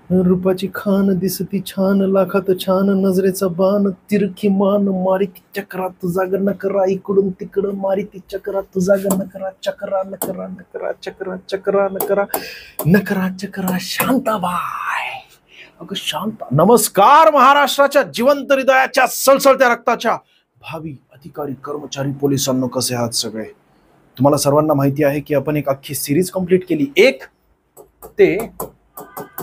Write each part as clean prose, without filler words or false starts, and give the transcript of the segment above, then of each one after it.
रूपाची खान दिसती छान लाखात छान नजरेचा बाण तिरकी मान मारी ती चक्रा तुझा ग नकरा इकडून तिकडं मारी ती चक्रा तुझा ग नकरा चक्रा नकरा नकरा चक्रा चक्रा नकरा नकरा चक्रा शांताबाई अगं शांता. नमस्कार महाराष्ट्राच्या जिवंत हृदयाच्या सळसळत्या रक्ताच्या भावी अधिकारी कर्मचारी पोलिसांनो, कसे आहात सगळे. तुम्हाला सर्वांना माहिती आहे की आपण एक अख्खी सिरीज कंप्लीट केली. 1 ते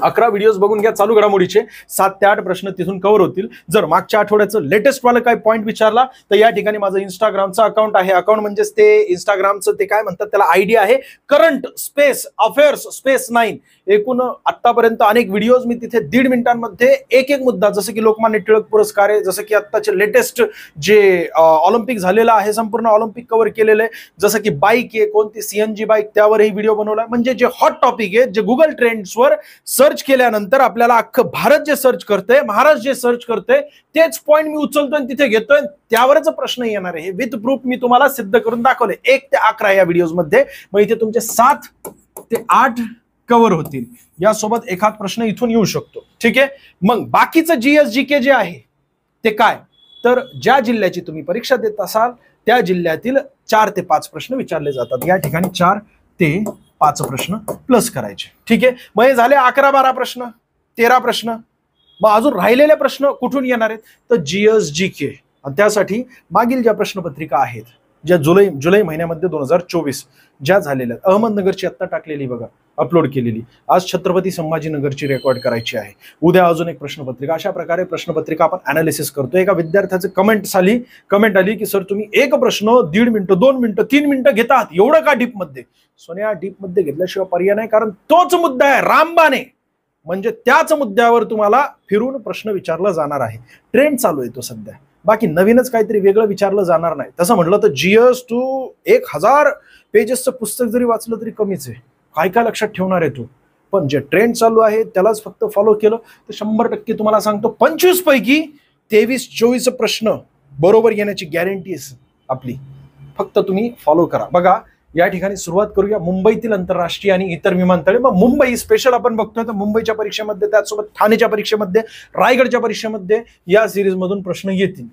11 व्हिडिओज बघून घ्या चालू घडामोडीचे. 7 ते 8 प्रश्न तिथून कव्हर होतील. जर मागच्या आठवड्याचं लेटेस्ट वाला काही पॉईंट विचारला तर या ठिकाणी माझं इंस्टाग्रामचं अकाउंट आहे. अकाउंट म्हणजेच ते इंस्टाग्रामचं ते काय म्हणतात त्याला आयडी आहे करंट स्पेस अफेअर्स स्पेस 9. एकूण आतापर्यंत अनेक व्हिडिओज मी तिथे 1.5 मिनिटांमध्ये एक मुद्दा, जसं की लोकमान्य टिळक पुरस्कार आहे, जसं की आत्ताचे लेटेस्ट जे ऑलिम्पिक झालेलं आहे संपूर्ण ऑलिम्पिक कव्हर केलेलं आहे, जसं की बाईक आहे कोणती सीएनजी बाईक त्यावरही व्हिडिओ बनवला. म्हणजे जे हॉट टॉपिक आहे जे गुगल ट्रेंड्सवर सर्च केल्यानंतर आपल्याला अख्खं भारत जे सर्च करते, महाराष्ट्र जे सर्च करते, तेच पॉईंट मी उचलतोय आणि तिथे घेतोय, त्यावरच प्रश्न येणार आहे. विथ प्रूफ मी तुम्हाला सिद्ध करून दाखवले 1 ते 11 या व्हिडिओज मध्ये. मग इथे तुमचे 7 ते 8 कव्हर होतील. यासोबत एखाद प्रश्न इथून येऊ शकतो. ठीक आहे. मग बाकीचं जीएस जीके जे आहे ते काय, तर ज्या जिल्ह्याची तुम्ही परीक्षा देत असाल त्या जिल्ह्यातील 4 ते 5 प्रश्न विचारले जातात. या ठिकाणी 4 ते 5 प्रश्न प्लस करायचे. ठीक आहे. मग हे झाले 11-12 प्रश्न, 13 प्रश्न. मग अजून राहिलेले प्रश्न कुठून येणार आहेत, तर जीएस जीके. त्यासाठी मागील ज्या प्रश्नपत्रिका आहेत ज्या जुलै महिन्यामध्ये 2024 ज्या झालेल्या, अहमदनगरची आत्ता टाकलेली बघा, अपलोड केलेली. आज छत्रपती संभाजीनगरची रेकॉर्ड करायची आहे. उद्या अजून एक प्रश्नपत्रिका. अशा प्रकारे प्रश्नपत्रिका आपण अनालिसिस करतो. एका विद्यार्थ्याचं कमेंट आली की सर तुम्ही एक प्रश्न 1.5 मिनिटं 2 मिनिटं 3 मिनिटं घेतात, एवढं का डीप मध्ये. सोन्या, डीप मध्ये घेतल्याशिवाय पर्याय नाही, कारण तोच मुद्दा आहे रामबाने. म्हणजे त्याच मुद्द्यावर तुम्हाला फिरून प्रश्न विचारला जाणार आहे. ट्रेंड चालू आहे तो सध्या. बाकी नवीनच काहीतरी वेगळं विचारलं जाणार नाही. तसं म्हटलं तर जीएस तू 1000 पेजेसचं पुस्तक जरी वाचलं तरी कमीच आहे. काय काय लक्षात ठेवणार आहे तू. पण जे ट्रेंड चालू आहे त्यालाच फक्त फॉलो केलं तर 100% तुम्हाला सांगतो 25 पैकी 23-24 प्रश्न बरोबर येण्याची गॅरंटी आहे आपली. फक्त तुम्ही फॉलो करा. बघा या ठिकाणी सुरुवात करूया मुंबईतील आंतरराष्ट्रीय आणि इतर विमानतळे. मग मुंबई स्पेशल आपण बघतोय तर मुंबईच्या परीक्षेमध्ये, त्याचसोबत ठाण्याच्या परीक्षेमध्ये, रायगडच्या परीक्षेमध्ये या सिरीज मधून प्रश्न येतील.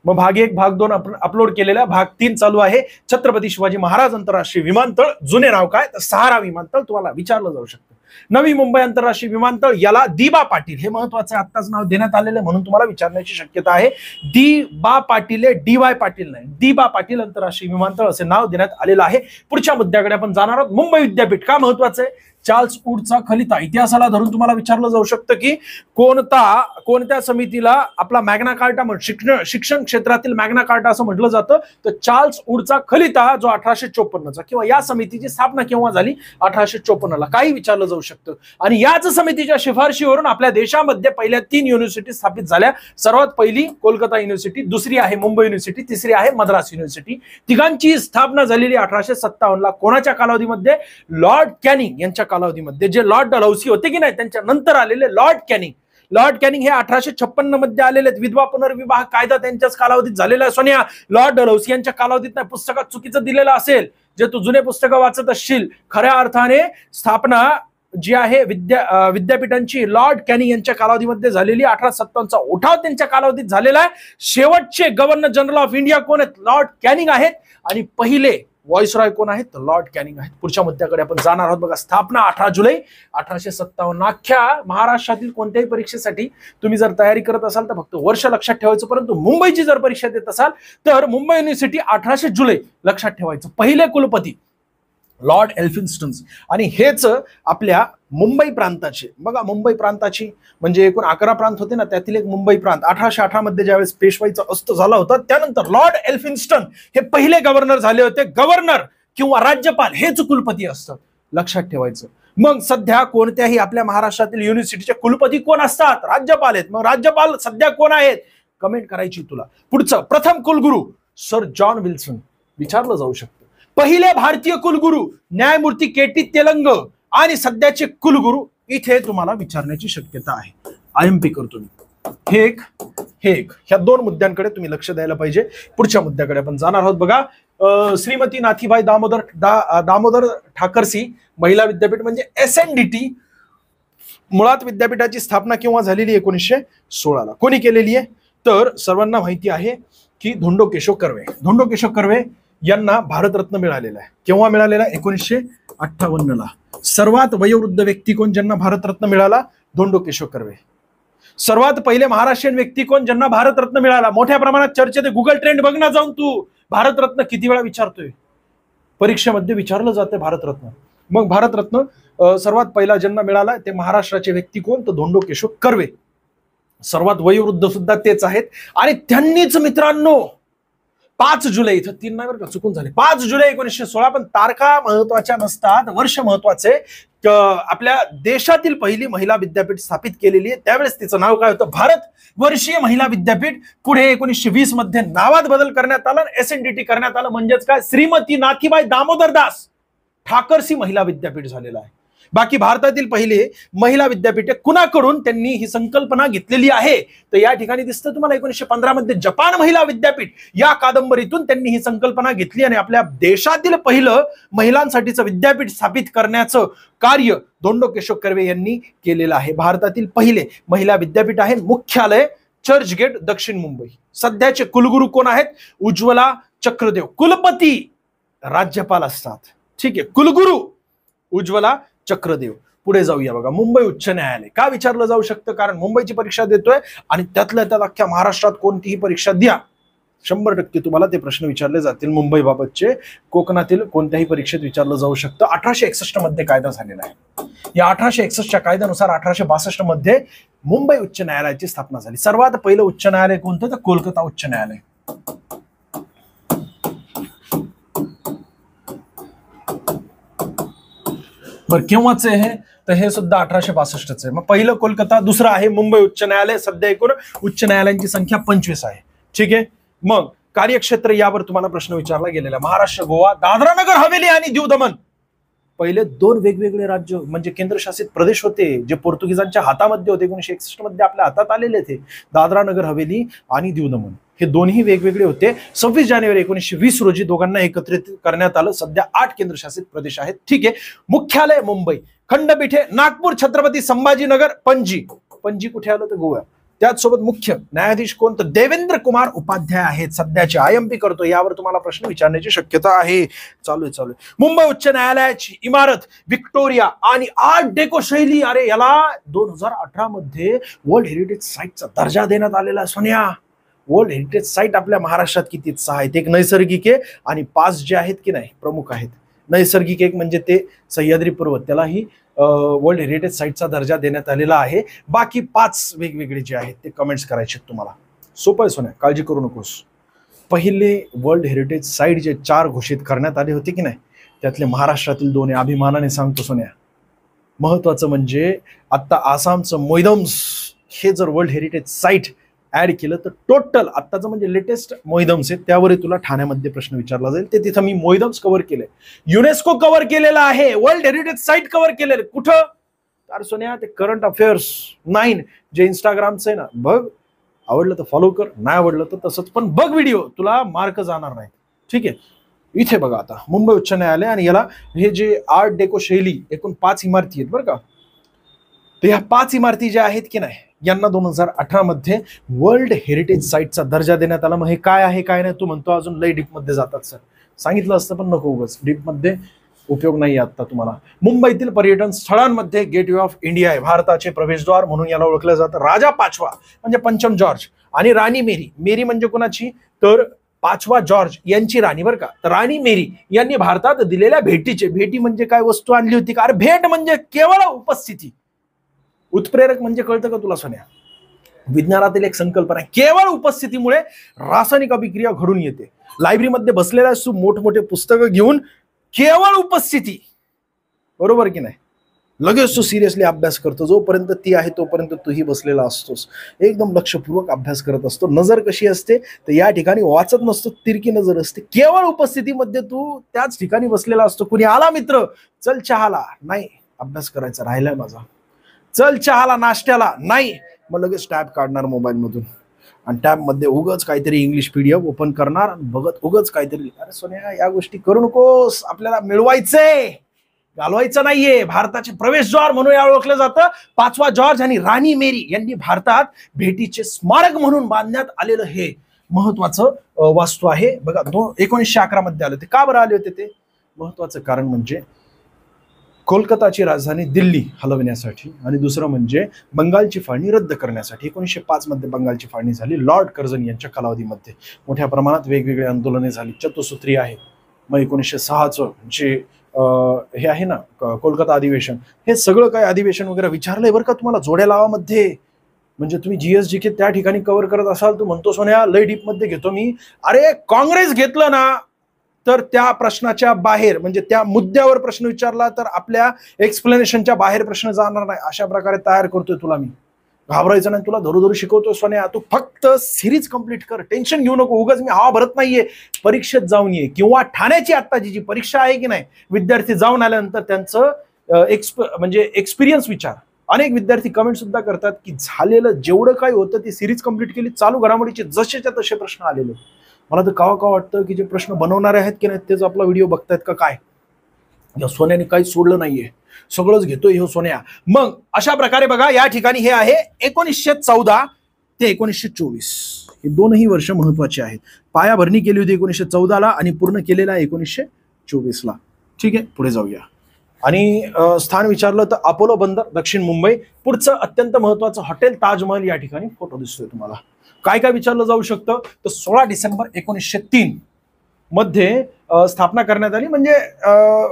मग भाग 1 भाग 2 आपण अपलोड केलेला. भाग 3 चालू आहे. छत्रपती शिवाजी महाराज आंतरराष्ट्रीय विमानतळ, जुने नाव काय तर सहारा विमानतळ, तुम्हाला विचारलं जाऊ शकतं. नवी मुंबई आंतरराष्ट्रीय विमानतळ, याला दिबा पाटील, हे महत्वाचं आहे, आत्ताच नाव देण्यात आलेलं आहे म्हणून तुम्हाला विचारण्याची शक्यता आहे. दिबा पाटील, DY पाटील नाही, दिबा पाटील आंतरराष्ट्रीय विमानतळ असे नाव देण्यात आलेलं आहे. पुढच्या मुद्द्याकडे आपण जाणार आहोत. मुंबई विद्यापीठ का महत्वाचं आहे. चार्ल्स वूडचा खलिता, इतिहासाला धरून तुम्हाला विचारलं जाऊ शकतं की कोणत्या समितीला आपला मॅग्ना कार्टा शिक्षण क्षेत्रातील मॅग्ना कार्टा असं म्हटलं जातं. तर चार्ल्स वूडचा खलिता जो 1854चा, किंवा या समितीची स्थापना केव्हा झाली 1854ला, काही विचारलं जाऊ शकतं. आणि याच समितीच्या शिफारशीवरून आपल्या देशामध्ये पहिल्या 3 युनिव्हर्सिटी स्थापित झाल्या. सर्वात पहिली कोलकाता युनिव्हर्सिटी, दुसरी आहे मुंबई युनिव्हर्सिटी, तिसरी आहे मद्रास युनिव्हर्सिटी. तिघांची स्थापना झालेली 1857ला. कोणाच्या कालावधीमध्ये, लॉर्ड कॅनिंग यांच्या कालावधीमध्ये. जे लॉर्ड डलहौसी होते की नाही त्यांच्या नंतर आलेले लॉर्ड कॅनिंग हे 1856 मध्ये आलेले. विधवा पुनर्विवाह कायदा त्यांच्याच कालावधीत झालेला आहे. सोनिया, लॉर्ड डलहौसी यांच्या कालावधीत नाही, पुस्तकात चुकीचं दिलेलं असेल जे तू जुने पुस्तकं वाचत असशील. खऱ्या अर्थाने स्थापना जी आहे विद्यापीठांची लॉर्ड कॅनिंग यांच्या कालावधीमध्ये झालेली. 1857चा उठाव त्यांच्या कालावधीत झालेला आहे. शेवटचे गव्हर्नर जनरल ऑफ इंडिया कोण आहेत, लॉर्ड कॅनिंग आहेत. आणि पहिले व्हॉइसरॉय कोण आहेत, तर लॉर्ड कॅनिंग आहेत. पुढच्या मुद्द्याकडे आपण जाणार आहोत. बघा, स्थापना 18 जुलै 1857. अख्ख्या महाराष्ट्रातील कोणत्याही परीक्षेसाठी तुम्ही जर तयारी करत असाल तर फक्त वर्ष लक्षात ठेवायचं. परंतु मुंबईची जर परीक्षा देत असाल तर मुंबई युनिव्हर्सिटी 18 जुलै लक्षात ठेवायचं. पहिले कुलपती लॉर्ड एल्फिन्स्टन. आणि हेच आपल्या मुंबई प्रांताचे, बघा मुंबई प्रांताची म्हणजे एकूण 11 प्रांत होते ना, त्यातील एक मुंबई प्रांत. 1818 मध्ये ज्यावेळेस पेशवाईचा अस्त झाला होता त्यानंतर लॉर्ड एल्फिन्स्टन हे पहिले गव्हर्नर झाले होते. गव्हर्नर किंवा राज्यपाल हेच कुलपती असतात, लक्षात ठेवायचं. मग सध्या कोणत्याही आपल्या महाराष्ट्रातील युनिव्हर्सिटीचे कुलपती कोण असतात, राज्यपाल आहेत. मग राज्यपाल सध्या कोण आहेत, कमेंट करायची तुला. पुढचं, प्रथम कुलगुरू सर जॉन विल्सन, विचारलं जाऊ शकतं. पहिले भारतीय कुलगुरू न्यायमूर्ती KT तेलंग. आणि सध्याचे कुलगुरू इथे तुम्हाला विचारण्याची शक्यता आहे. IMP करतो मी. हे एक ह्या 2 मुद्द्यांकडे तुम्ही लक्ष द्यायला पाहिजे. पुढच्या मुद्द्याकडे आपण जाणार आहोत. बघा, श्रीमती नाथीबाई दामोदर ठाकरसी महिला विद्यापीठ म्हणजे SNDT मुळात विद्यापीठाची स्थापना केव्हा झालेली? 1916ला. कोणी केलेली आहे? तर सर्वांना माहिती आहे की धोंडो केशव कर्वे. धोंडो केशव कर्वे यांना भारतरत्न मिळालेला आहे. केव्हा मिळालेला? 1958ला. सर्वात वयोवृद्ध व्यक्ती कोण ज्यांना भारतरत्न मिळाला? धोंडो केशव कर्वे. सर्वात पहिले महाराष्ट्रीयन व्यक्ती कोण ज्यांना भारतरत्न मिळाला? मोठ्या प्रमाणात चर्चेत, गुगल ट्रेंड बघ ना जाऊन तू. भारतरत्न किती वेळा विचारतोय, परीक्षेमध्ये विचारलं जाते भारतरत्न. मग भारतरत्न सर्वात पहिला ज्यांना मिळाला ते महाराष्ट्राचे व्यक्ती कोण? तर धोंडो केशव कर्वे. सर्वात वयोवृद्ध सुद्धा तेच आहेत. आणि त्यांनीच मित्रांनो 5 जुलै, इथं 3 नाही बरं का, चुकून झाले, 5 जुलै 1916, पण तारखा महत्वाच्या नसतात, वर्ष महत्वाचे. आपल्या देशातील पहिली महिला विद्यापीठ स्थापित केलेली आहे. त्यावेळेस तिचं नाव काय होतं? भारत वर्षीय महिला विद्यापीठ. पुढे 1920 मध्ये नावात बदल करण्यात आला, SNDT करण्यात आलं. म्हणजेच काय? श्रीमती नाथीबाई दामोदर दास ठाकरसी महिला विद्यापीठ झालेला आहे. बाकी भारतातील पहिले महिला विद्यापीठ कुणाकडून त्यांनी ही संकल्पना घेतलेली आहे? तर या ठिकाणी दिसतं तुम्हाला 1915 मध्ये जपान महिला विद्यापीठ या कादंबरीतून त्यांनी ही संकल्पना घेतली आणि आपल्या देशातील पहिलं महिलांसाठीचं विद्यापीठ स्थापित करण्याचं कार्य धोंडो केशव कर्वे यांनी केलेलं आहे. भारतातील पहिले महिला विद्यापीठ आहे. मुख्यालय चर्चगेट, दक्षिण मुंबई. सध्याचे कुलगुरू कोण आहेत? उज्ज्वला चक्रदेव. कुलपती राज्यपाल असतात. ठीक आहे, कुलगुरू उज्ज्वला चक्रदेव. पुढे जाऊया बघा, मुंबई उच्च न्यायालय. का विचारलं जाऊ शकतं? कारण मुंबईची परीक्षा देतोय आणि त्यातल्या त्यात अख्ख्या महाराष्ट्रात कोणतीही परीक्षा द्या, 100% तुम्हाला ते प्रश्न विचारले जातील मुंबई बाबतचे. कोकणातील कोणत्याही परीक्षेत विचारलं जाऊ शकतं. 1861 मध्ये कायदा झालेला आहे. या 1861च्या कायद्यानुसार 1862 मध्ये मुंबई उच्च न्यायालयाची स्थापना झाली. सर्वात पहिलं उच्च न्यायालय कोणतं? तर कोलकाता उच्च न्यायालय. बरं, केव्हाच आहे? तर हे सुद्धा 1862च आहे. मग पहिलं कोलकाता, दुसरं आहे मुंबई उच्च न्यायालय. सध्या एकूण उच्च न्यायालयांची संख्या 25 आहे. ठीक आहे. मग कार्यक्षेत्र यावर तुम्हाला प्रश्न विचारला गेलेला. महाराष्ट्र, गोवा, दादरा नगर हवेली आणि दीव दमण. पहिले 2 वेगवेगळे राज्य म्हणजे केंद्रशासित प्रदेश होते जे पोर्तुगीजांच्या हातामध्ये होते. 1961 मध्ये आपल्या हातात आलेले ते दादरा नगर हवेली आणि दीव दमण. हे दोन्ही वेगवेगळे होते. 26 जानेवारी 1920 रोजी दोघांना एकत्रित करण्यात आलं. सध्या 8 केंद्रशासित प्रदेश आहेत. ठीक आहे. मुख्यालय मुंबई. खंडपीठे नागपूर, छत्रपती संभाजीनगर, पणजी. पणजी कुठे आलं? तर गोवा. त्याचसोबत मुख्य न्यायाधीश कोण? तर देवेंद्र कुमार उपाध्याय आहेत. सध्याचे IMP करतो, यावर तुम्हाला प्रश्न विचारण्याची शक्यता आहे. चालू आहे. मुंबई उच्च न्यायालयाची इमारत विक्टोरिया आणि आर्ट डेको शैली. अरे याला 2018 मध्ये वर्ल्ड हेरिटेज साईटचा दर्जा देण्यात आलेला. सोन्या, वर्ल्ड हेरिटेज साईट आपल्या महाराष्ट्रात किती? 6 आहेत. एक नैसर्गिक आहे आणि 5 जे आहेत की नाही प्रमुख आहेत. नैसर्गिक एक म्हणजे ते सह्याद्री पर्वत, त्यालाही वर्ल्ड हेरिटेज साईटचा दर्जा देण्यात आलेला आहे. बाकी 5 वेगवेगळे जे आहेत ते कमेंट्स करायचे तुम्हाला. सोपं आहे सोन्या, काळजी करू नकोस. पहिले वर्ल्ड हेरिटेज साईट जे 4 घोषित करण्यात आले होते की नाही, त्यातले महाराष्ट्रातील 2 अभिमानाने सांगतो सोन्या. महत्वाचं म्हणजे आता आसामचं मोईदम्स हे जर वर्ल्ड हेरिटेज साईट ऍड केलं तर टोटल आत्ताचं म्हणजे लेटेस्ट मोईदम्स आहे, त्यावर तुला ठाण्यामध्ये प्रश्न विचारला जाईल. ते तिथं मी मोईदम्स कव्हर केले, युनेस्को कव्हर केलेला आहे, वर्ल्ड हेरिटेज साईट कव्हर केलेलं. कुठं? तर सोन्या ते करंट अफेअर्स 9 जे इंस्टाग्रामचं आहे ना, बघ. आवडलं तर फॉलो कर, नाही आवडलं तर तसंच, पण बघ व्हिडिओ, तुला मार्क जाणार नाही. ठीक आहे. इथे बघा आता मुंबई उच्च न्यायालय आणि याला हे जे आर्ट डेको शैली एकूण 5 इमारती आहेत बरं का. तर ह्या 5 इमारती ज्या आहेत की नाही यांना 2018 मध्ये वर्ल्ड हेरिटेज साईटचा दर्जा देण्यात आला. मग हे काय आहे काय नाही तू म्हणतो अजून लई डीप मध्ये जातात सर. सांगितलं असतं पण नको उगाच, डीप मध्ये उपयोग नाही आता तुम्हाला. मुंबईतील पर्यटन स्थळांमध्ये गेटवे ऑफ इंडिया आहे, भारताचे प्रवेशद्वार म्हणून याला ओळखलं जातं. राजा 5वा म्हणजे पंचम जॉर्ज आणि राणी मेरी. मेरी म्हणजे कोणाची? तर 5वा जॉर्ज यांची राणी बरं का. तर राणी मेरी यांनी भारतात दिलेल्या भेटीचे, भेटी म्हणजे काय? वस्तू आणली होती का? अरे भेट म्हणजे केवळ उपस्थिती. उत्प्रेरक म्हणजे कळतं का तुला सोन्या? विज्ञानातील एक संकल्पना आहे, केवळ उपस्थितीमुळे रासायनिक अभिक्रिया घडून येते. लायब्ररीमध्ये बसलेला असतो मोठमोठे पुस्तकं घेऊन, केवळ उपस्थिती. बरोबर की नाही? लगेच तू सिरियसली अभ्यास करतो. जोपर्यंत ती आहे तोपर्यंत तूही बसलेला असतोस, एकदम लक्षपूर्वक अभ्यास करत असतो. नजर कशी असते तर या ठिकाणी वाचत नसतो, तिरकी नजर असते. केवळ उपस्थितीमध्ये तू त्याच ठिकाणी बसलेला असतो. कुणी आला मित्र, चल चहाला, नाही अभ्यास करायचा राहिलाय माझा. चल चहाला, नाश्त्याला, नाही. मग लगेच टॅब काढणार मोबाईल मधून आणि टॅब मध्ये उगच काहीतरी इंग्लिश PDF ओपन करणार, बघत उगच काहीतरी. अरे सोन्या, या गोष्टी करू नकोस, आपल्याला मिळवायचंय. घालवायचं नाहीये. भारताचे प्रवेशद्वार म्हणून या ओळखलं जातं. 5वा जॉर्ज आणि राणी मेरी यांनी भारतात भेटीचे स्मारक म्हणून बांधण्यात आलेलं हे महत्वाचं वास्तू आहे बघा. 1911 मध्ये आले ते. का बरं आले होते ते? महत्वाचं कारण म्हणजे कोलकाताची राजधानी दिल्ली हलवण्यासाठी आणि दुसरं म्हणजे बंगालची फाळणी रद्द करण्यासाठी. 1905 मध्ये बंगालची फाळणी झाली लॉर्ड कर्झन यांच्या कालावधीमध्ये. मोठ्या प्रमाणात वेगवेगळी आंदोलने झाली. चतुसूत्री आहे. मग 1906चं जे हे आहे ना कोलकाता अधिवेशन, हे सगळं काय अधिवेशन वगैरे विचारलंय बरं का तुम्हाला जोड्या लावामध्ये. म्हणजे तुम्ही GSGK त्या ठिकाणी कव्हर करत असाल. तू म्हणतो सोन्या लय डीप मध्ये घेतो मी. अरे काँग्रेस घेतलं ना तर त्या प्रश्नाच्या बाहेर म्हणजे त्या मुद्द्यावर प्रश्न विचारला तर आपल्या एक्सप्लेनेशनच्या बाहेर प्रश्न जाणार नाही. अशा प्रकारे तयार करतोय तुला मी. घाबरायचं नाही. तुला धरू शिकवतोय सोन्या. तू फक्त सिरीज कंप्लीट कर. टेन्शन घेऊ नको. उगाच मी हा भरत नाहीये. परीक्षेत जाऊन ये किंवा ठाण्याची आत्ताची जी परीक्षा आहे की नाही, विद्यार्थी जाऊन आल्यानंतर त्यांचं म्हणजे एक्सपिरियन्स विचार. अनेक विद्यार्थी कमेंट सुद्धा करतात की झालेलं जेवढं काही होतं ती सिरीज कंप्लीट केली. चालू घडामोडीचे जसेच्या तसे प्रश्न आलेले. मला तर कावा वाटतं की जे प्रश्न बनवणारे आहेत की नाही तेच आपला व्हिडिओ बघतायत का काय. या सोन्याने काही सोडलं नाहीये. सगळंच घेतोय हे सोन्या. मग अशा प्रकारे बघा या ठिकाणी हे आहे 1914 ते 1924. हे दोनही वर्ष महत्वाचे आहेत. पायाभरणी केली होती 1914ला आणि पूर्ण केलेला 1924ला. ठीक आहे, पुढे जाऊया. आणि स्थान विचारलं तर अपोलो बंदर दक्षिण मुंबई. पुढचं अत्यंत महत्वाचं हॉटेल ताजमहल. या ठिकाणी फोटो दिसतोय तुम्हाला. काय काय विचारलं जाऊ शकतं तर 16 डिसेंबर 1903 मध्ये स्थापना करण्यात आली. म्हणजे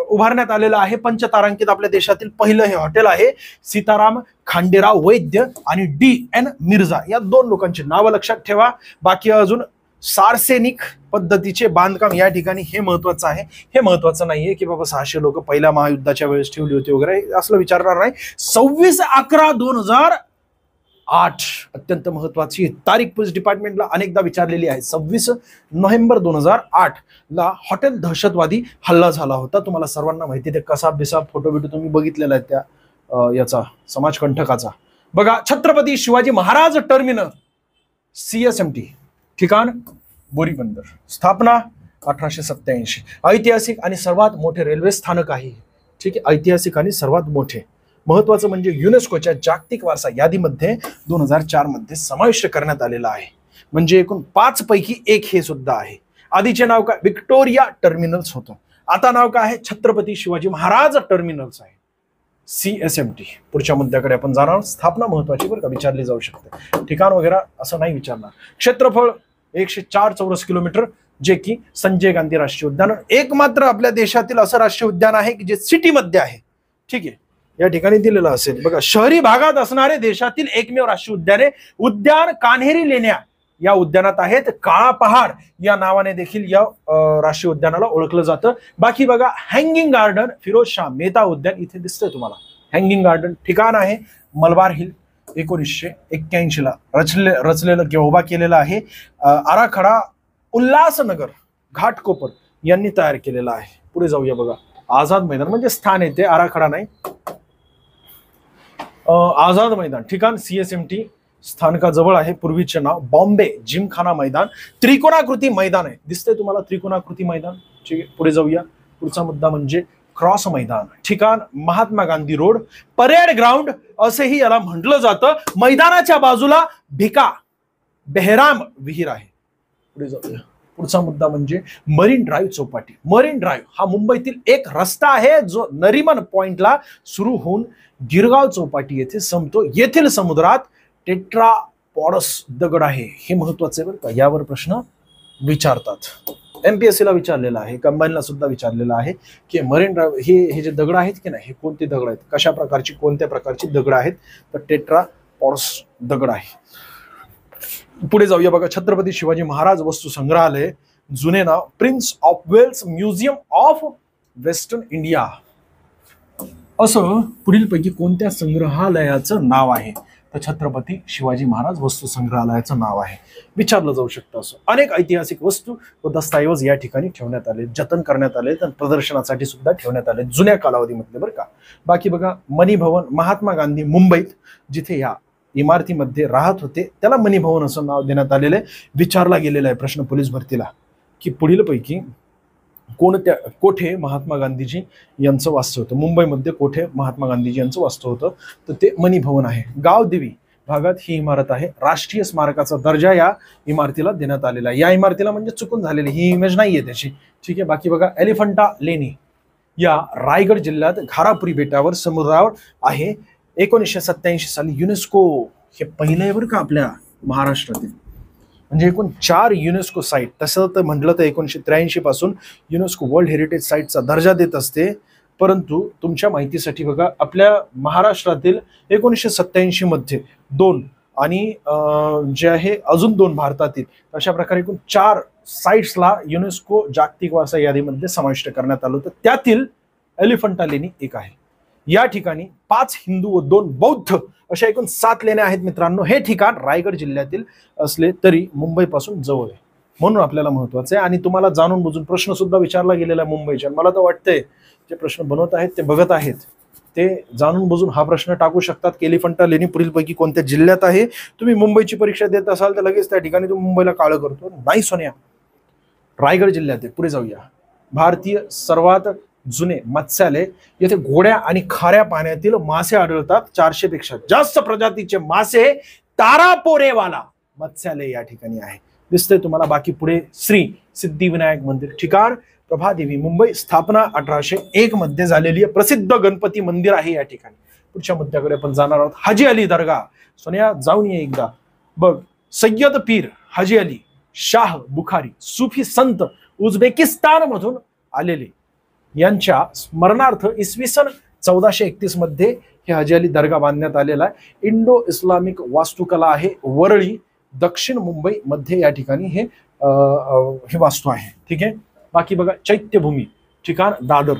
उभारण्यात आलेलं आहे. पंचतारांकित आपल्या देशातील पहिलं हे हॉटेल आहे. सीताराम खांडेराव वैद्य आणि DN मिर्झा या 2 लोकांची नावं लक्षात ठेवा. बाकी अजून सार्सेनिक पद्धतीचे बांधकाम या ठिकाणी हे महत्वाचं आहे. हे महत्वाचं नाहीये की बाबा 600 लोक पहिल्या महायुद्धाच्या वेळेस ठेवली होती वगैरे असलं विचारणार नाही. 26/11/2008 अत्यंत महत्वाची तारीख पोलीस डिपार्टमेंटला अनेकदा विचारलेली आहे. 26 नोव्हेंबर 2008 ला हॉटेल दहशतवादी हल्ला झाला होता. तुम्हाला सर्वांना माहिती. ते कसा बिसा फोटो बिटो तुम्ही बघितलेला आहे त्या याचा समाजकंटकाचा. बघा छत्रपती शिवाजी महाराज टर्मिनल CSMT. ठिकाण बोरीबंदर. स्थापना 1887. ऐतिहासिक आणि सर्वात मोठे रेल्वे स्थानक आहे. ठीक आहे, ऐतिहासिक आणि सर्वात मोठे. महत्वाचं म्हणजे युनेस्कोच्या जागतिक वारसा यादीमध्ये 2004 मध्ये समाविष्ट करण्यात आलेला आहे. म्हणजे एकूण 5 पैकी एक हे सुद्धा आहे. आधीचे नाव काय विक्टोरिया टर्मिनल्स होतं. आता नाव काय आहे छत्रपती शिवाजी महाराज टर्मिनल्स आहे CSMT. पुढच्या मुद्द्याकडे आपण जाणार. स्थापना महत्वाची बरं का, विचारली जाऊ शकते. ठिकाण वगैरे असं नाही विचारणार. क्षेत्रफळ 104 चौरस किलोमीटर जे की संजय गांधी राष्ट्रीय उद्यान. एक मात्र आपल्या देशातील असं राष्ट्रीय उद्यान आहे की जे सिटीमध्ये आहे. ठीक आहे, या ठिकाणी दिलेलं असेल बघा. शहरी भागात असणारे देशातील एकमेव राष्ट्रीय उद्याने उद्यान कान्हेरी लेण्या या उद्यानात आहेत. काळा पहाड या नावाने देखील या राष्ट्रीय उद्यानाला ओळखलं जातं. बाकी बघा हँगिंग गार्डन फिरोज शाह मेहता उद्यान इथे दिसतंय तुम्हाला. हँगिंग गार्डन ठिकाण आहे मलबार हिल. 1981 ला रचलेलं किंवा उभा केलेला आहे. आराखडा उल्हासनगर घाटकोपर यांनी तयार केलेला आहे. पुढे जाऊया बघा. आझाद मैदान म्हणजे स्थान येते, आराखडा नाही. आझाद मैदान ठिकाण CSMT स्थानकाजवळ आहे. पूर्वीचे नाव बॉम्बे जिमखाना मैदान. त्रिकोणाकृती मैदान आहे. दिसतंय तुम्हाला त्रिकोणाकृती मैदान. ठीक आहे, पुढे जाऊया. पुढचा मुद्दा म्हणजे क्रॉस मैदान. ठिकाण Mahatma Gandhi road. Parade ground असेही याला म्हटलं जातं. मैदानाच्या बाजूला भिका बेहराम विहीर आहे. पुढे जाऊया. पुढचा मुद्दा म्हणजे marine drive Chowpatty. Marine drive हा मुंबईतील एक रस्ता आहे जो नरिमन पॉइंटला सुरू होऊन गिरगाव चौपाटी येथे संपतो. येथील समुद्रात टेट्रापॉडस दगड आहे. हे महत्वाचे बरं का, यावर प्रश्न विचारतात. MPSC ला विचारलेला आहे, कंबाईनला सुद्धा विचारलेला आहे की मरीन ड्राईव्ह हे जे दगड आहेत की नाही हे कोणते दगड आहेत, कशा प्रकारची कोणत्या प्रकारची दगड आहेत तर टेट्रापॉडस दगड आहे. पुढे जाऊया बघा. छत्रपती शिवाजी महाराज वस्तू संग्रहालय. जुने नाव Prince of Wales museum of western India. असं पुढीलपैकी कोणत्या संग्रहालयाचं नाव आहे तर छत्रपती शिवाजी महाराज वस्तू संग्रहालयाचं नाव आहे. विचारलं जाऊ शकतं. असं अनेक ऐतिहासिक वस्तू व दस्तऐवज या ठिकाणी ठेवण्यात आले, जतन करण्यात आले, तर प्रदर्शनासाठी सुद्धा ठेवण्यात आले जुन्या कालावधीमध्ये बरं का. बाकी बघा मनी भवन महात्मा गांधी मुंबईत जिथे या इमारतीमध्ये राहत होते त्याला मनी भवन असं नाव देण्यात आलेलं आहे. विचारला गेलेला आहे प्रश्न पोलीस भरतीला की पुढीलपैकी कोणत्या कोठे महात्मा गांधीजी यांचं वास्तव होतं? मुंबईमध्ये कोठे महात्मा गांधीजी यांचं वास्तव होतं? तर ते मनी भवन आहे. गावदेवी भागात ही इमारत आहे. राष्ट्रीय स्मारकाचा दर्जा या इमारतीला देण्यात आलेला आहे. या इमारतीला म्हणजे चुकून झालेली ही इमेज नाहीये त्याची, ठीक आहे. बाकी बघा, एलिफंटा लेणी या रायगड जिल्ह्यात घारापुरी बेटावर समुद्रावर आहे. 1987 साली युनेस्को हे पहिलं आहे बरं का आपल्या महाराष्ट्रातील. म्हणजे एकूण 4 युनेस्को साईट, तसं तर म्हटलं तर 1983 पासून युनेस्को वर्ल्ड हेरिटेज साईटचा दर्जा देत असते. परंतु तुमच्या माहितीसाठी बघा, आपल्या महाराष्ट्रातील 1987 मध्ये 2 आणि जे आहे अजून 2 भारतातील, अशा प्रकारे एकूण 4 साईट्सला युनेस्को जागतिक वारसा यादीमध्ये समाविष्ट करण्यात आलं होतं. त्यातील एलिफंटा लेणी एक आहे. या ठिकाणी 5 हिंदू व 2 बौद्ध अशा एकूण 7 लेण्या आहेत मित्रांनो. हे ठिकाण रायगड जिल्ह्यातील असले तरी मुंबईपासून जवळ आहे, म्हणून आपल्याला महत्वाचं आहे. आणि तुम्हाला जाणून बुजून प्रश्न सुद्धा विचारला गेलेला आहे मुंबईच्या. मला तर वाटतंय जे प्रश्न बनवत आहेत ते बघत आहेत ते जाणून बुजून हा प्रश्न टाकू शकतात की एलिफंटा लेणी पुढीलपैकी कोणत्या जिल्ह्यात आहे? तुम्ही मुंबईची परीक्षा देत असाल तर लगेच त्या ठिकाणी तुम्ही मुंबईला काळं करतो. नाही सोन्या, रायगड जिल्ह्यात आहे. पुढे जाऊया. भारतीय सर्वात जुने मत्स्यालय, येथे गोड्या आणि खाऱ्या पाण्यातील मासे आढळतात. 400 पेक्षा जास्त प्रजातीचे मासे तारापोरेवाला मत्स्यालय या ठिकाणी आहे. दिसतंय तुम्हाला. बाकी पुढे श्री सिद्धिविनायक मंदिर, ठिकाण प्रभादेवी, मुंबई, स्थापना 1801 मध्ये झालेली आहे. प्रसिद्ध गणपती मंदिर आहे या ठिकाणी. पुढच्या मुद्द्याकडे आपण जाणार आहोत. हाजी अली दर्गा, सोन्या जाऊन ये एकदा बघ. सय्यद पीर हाजी अली शाह बुखारी, सुफी संत उझबेकिस्तान मधून आलेले, यांच्या स्मरणार्थ इसवी सन 1431 मध्ये हे हाजी अली दर्गा बांधण्यात आलेला आहे. इंडो इस्लामिक वास्तुकला आहे. वरळी, दक्षिण मुंबई मध्ये या ठिकाणी हे वास्तू आहे, ठीक आहे. बाकी बघा, चैत्यभूमी, ठिकाण दादर,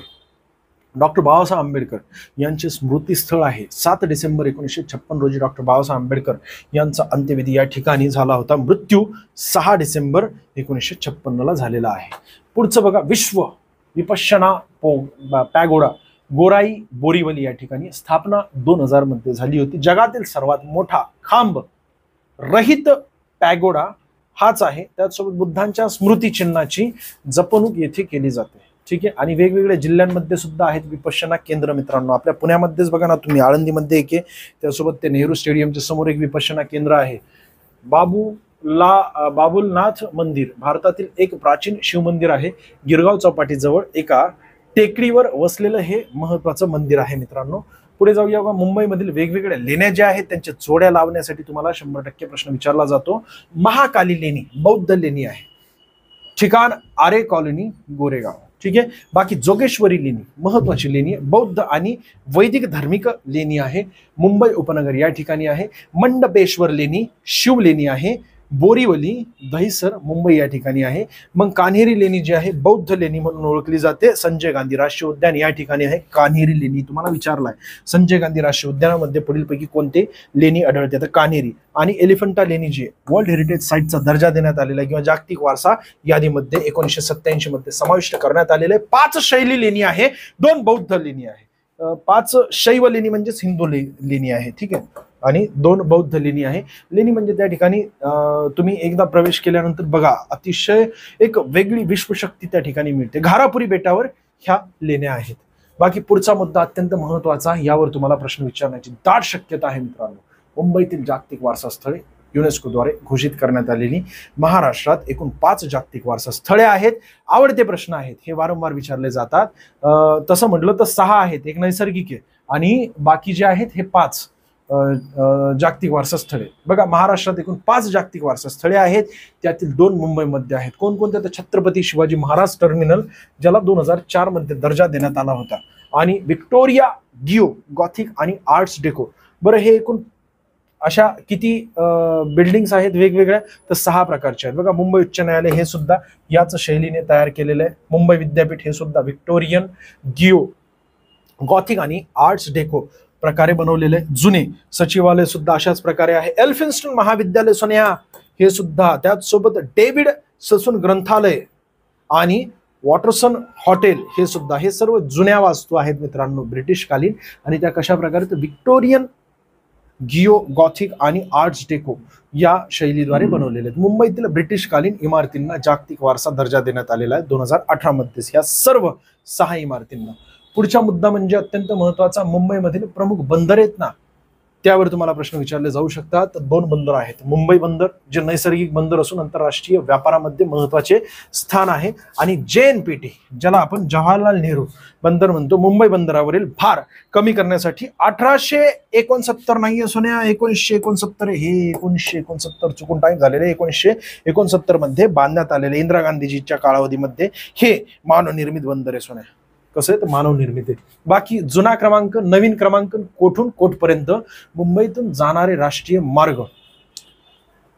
डॉक्टर बाबासाहेब आंबेडकर यांचे स्मृतीस्थळ आहे. 7 डिसेंबर 1956 रोजी डॉक्टर बाबासाहेब आंबेडकर यांचा अंत्यविधी या ठिकाणी झाला होता. मृत्यू 6 डिसेंबर 1956 ला झालेला आहे. पुढचं बघा, विश्व विपश्यना पॅगोडा, गोराई बोरीवली या ठिकाणी, स्थापना 2000 मध्ये झाली होती. जगातील सर्वात मोठा खांब रहित पॅगोडा हाच आहे. त्याचसोबत बुद्धांच्या स्मृती चिन्हाची जपणूक येथे केली जाते, ठीक आहे. आणि वेगवेगळ्या जिल्ह्यांमध्ये सुद्धा आहेत विपश्यना केंद्र मित्रांनो. आपल्या पुण्यामध्येच बघा ना तुम्ही, आळंदीमध्ये एक आहे, त्यासोबत ते नेहरू स्टेडियमच्या समोर एक विपश्यना केंद्र आहे. बाबुलनाथ मंदिर भारतातील एक प्राचीन शिवमंदिर आहे. गिरगाव चौपाटीजवळ एका टेकडीवर वसलेलं हे महत्वाचं मंदिर आहे मित्रांनो. पुढे जाऊया. मुंबईमधील वेगवेगळ्या लेण्या ज्या आहेत त्यांच्या जोड्या लावण्यासाठी तुम्हाला 100% प्रश्न विचारला जातो. महाकाली लेणी बौद्ध लेणी आहे. ठिकाण आरे कॉलनी, गोरेगाव, ठीक आहे. बाकी जोगेश्वरी लेणी महत्वाची लेणी आहे. बौद्ध आणि वैदिक धार्मिक लेणी आहे. मुंबई उपनगर या ठिकाणी आहे. मंडपेश्वर लेणी शिव लेणी आहे. बोरीवली, दहिसर, मुंबई या ठिकाणी आहे. मग कान्हेरी लेणी जी आहे बौद्ध लेणी म्हणून ओळखली जाते. संजय गांधी राष्ट्रीय उद्यान या ठिकाणी आहे. कान्हेरी लेणी तुम्हाला विचारलाय. संजय गांधी राष्ट्रीय उद्यानामध्ये पुढीलपैकी कोणते लेणी आढळते? तर कान्हेरी. आणि एलिफंटा लेणी जी वर्ल्ड हेरिटेज साईटचा दर्जा देण्यात आलेला आहे किंवा जागतिक वारसा यादीमध्ये 1987 मध्ये समाविष्ट करण्यात आलेले 5 शैली लेणी आहे. 2 बौद्ध लेणी आहे. 5 शैव लेणी म्हणजेच हिंदू लेणी आहे, ठीक आहे. आणि 2 बौद्ध लेणी आहे. लेणी म्हणजे त्या ठिकाणी तुम्ही एकदा प्रवेश केल्यानंतर बघा अतिशय एक वेगळी विश्वशक्ती त्या ठिकाणी मिळते. घारापुरी बेटावर ह्या लेण्या आहेत. बाकी पुढचा मुद्दा अत्यंत महत्वाचा, यावर तुम्हाला प्रश्न विचारण्याची दाट शक्यता आहे मित्रांनो. मुंबईतील जागतिक वारसा स्थळे युनेस्कोद्वारे घोषित करण्यात आलेली महाराष्ट्रात एकूण 5 जागतिक वारसा स्थळे आहेत. आवडते प्रश्न आहेत, हे वारंवार विचारले जातात. तसं म्हटलं तर 6 आहेत, एक नैसर्गिक आहे आणि बाकी जे आहेत हे 5 जागतिक वारसा स्थळे. बघा महाराष्ट्रात एकूण 5 जागतिक वारसा स्थळे आहेत, त्यातील 2 मुंबईमध्ये आहेत. कोणकोणते? तर छत्रपती शिवाजी महाराज टर्मिनल, ज्याला 2004 मध्ये दर्जा देण्यात आला होता. आणि व्हिक्टोरिया गिओ गॉथिक आणि आर्ट्स डेको. बरं, हे एकूण अशा किती बिल्डिंग्स आहेत वेगवेगळ्या? तर 6 प्रकारच्या आहेत. बघा मुंबई उच्च न्यायालय हे सुद्धा याच शैलीने तयार केलेलं आहे. मुंबई विद्यापीठ हे सुद्धा व्हिक्टोरियन गिओ गॉथिक आणि आर्ट्स डेको प्रकारे बनवलेले. जुने सचिवालय सुद्धा अशाच प्रकारे आहे. एल्फिन्स्टन महाविद्यालय सोन्या हे सुद्धा, त्याचसोबत डेव्हिड ससून ग्रंथालय आणि वॉटरसन हॉटेल हे सुद्धा, हे सर्व जुन्या वास्तू आहेत मित्रांनो, ब्रिटिश कालीन. आणि त्या कशा प्रकारे? तर गिओ गॉथिक आणि आर्ट्स डेको या शैलीद्वारे बनवलेले आहेत. मुंबईतील ब्रिटिशकालीन इमारतींना जागतिक वारसा दर्जा देण्यात आलेला आहे 2018 मध्येच या सर्व 6 इमारतींना. पुढचा मुद्दा म्हणजे अत्यंत महत्वाचा, मुंबईमधील प्रमुख बंदर आहेत ना, त्यावर तुम्हाला प्रश्न विचारले जाऊ शकतात. 2 बंदर आहेत. मुंबई बंदर जे नैसर्गिक बंदर असून आंतरराष्ट्रीय व्यापारामध्ये महत्वाचे स्थान आहे, आणि JNPT ज्याला आपण जवाहरलाल नेहरू बंदर म्हणतो, मुंबई बंदरावरील भार कमी करण्यासाठी 1869 नाहीये सोन्या, 1969, हे 1969 चुकून टाईम झालेले, 1969 मध्ये बांधण्यात आलेले इंदिरा गांधीजीच्या कालावधीमध्ये हे मानवनिर्मित बंदर आहे सोन्या. कसं आहे तर मानव निर्मित आहे. बाकी जुना क्रमांक, नवीन क्रमांक, कोठून कोठपर्यंत मुंबईतून जाणारे राष्ट्रीय मार्ग.